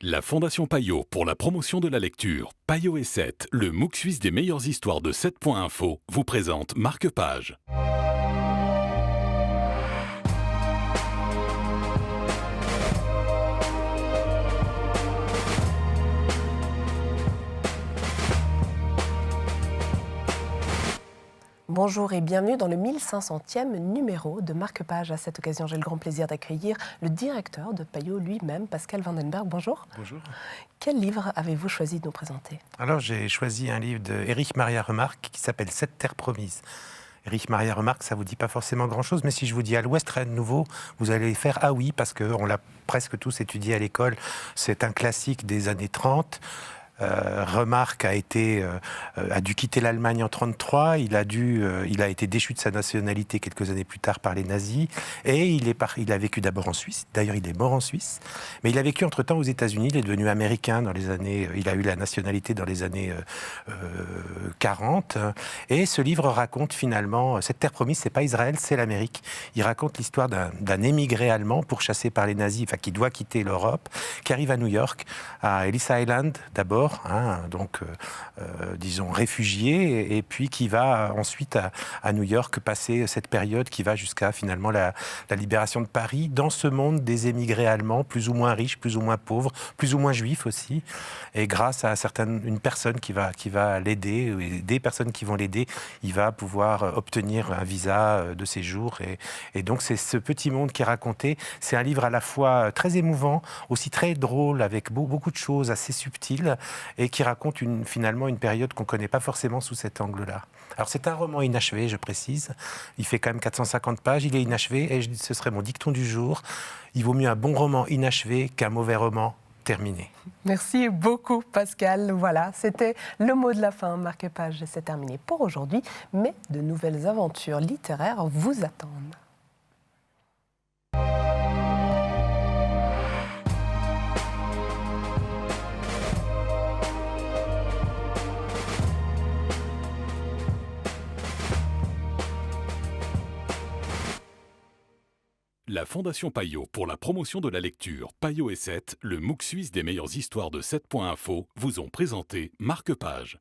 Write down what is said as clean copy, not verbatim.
La Fondation Payot pour la promotion de la lecture, Payot et 7, le MOOC suisse des meilleures histoires de 7.info, vous présente Marque-Page. Bonjour et bienvenue dans le 1500e numéro de Marque-Page. À cette occasion, j'ai le grand plaisir d'accueillir le directeur de Payot lui-même, Pascal Vandenberg. Bonjour. Bonjour. Quel livre avez-vous choisi de nous présenter ? Alors j'ai choisi un livre d'Erich Maria Remarque qui s'appelle « Cette terre promise ». Erich Maria Remarque, ça ne vous dit pas forcément grand-chose, mais si je vous dis à l'Ouest, rien de nouveau, vous allez faire « Ah oui », parce qu'on l'a presque tous étudié à l'école. C'est un classique des années 30. Remarque a dû quitter l'Allemagne en 1933, il a été déchu de sa nationalité quelques années plus tard par les nazis, et il a vécu d'abord en Suisse, d'ailleurs il est mort en Suisse, mais il a vécu entre-temps aux États-Unis, il est devenu américain il a eu la nationalité dans les années 40, et ce livre raconte finalement, cette terre promise, c'est pas Israël, c'est l'Amérique. Il raconte l'histoire d'un émigré allemand pourchassé par les nazis, enfin qui doit quitter l'Europe, qui arrive à New York, à Ellis Island d'abord, disons réfugié, et puis qui va ensuite à New York passer cette période qui va jusqu'à finalement la libération de Paris, dans ce monde des émigrés allemands, plus ou moins riches, plus ou moins pauvres, plus ou moins juifs aussi, et grâce à une personne qui va l'aider, et des personnes qui vont l'aider, il va pouvoir obtenir un visa de séjour, et donc c'est ce petit monde qui est raconté. C'est un livre à la fois très émouvant, aussi très drôle, avec beaucoup de choses assez subtiles, et qui raconte finalement une période qu'on ne connaît pas forcément sous cet angle-là. Alors c'est un roman inachevé, je précise, il fait quand même 450 pages, il est inachevé, et ce serait mon dicton du jour, il vaut mieux un bon roman inachevé qu'un mauvais roman terminé. Merci beaucoup Pascal. Voilà, c'était le mot de la fin. Marque-Page, c'est terminé pour aujourd'hui, mais de nouvelles aventures littéraires vous attendent. La Fondation Payot pour la promotion de la lecture, Payot et 7, le MOOC suisse des meilleures histoires de 7.info, vous ont présenté Marque-Page.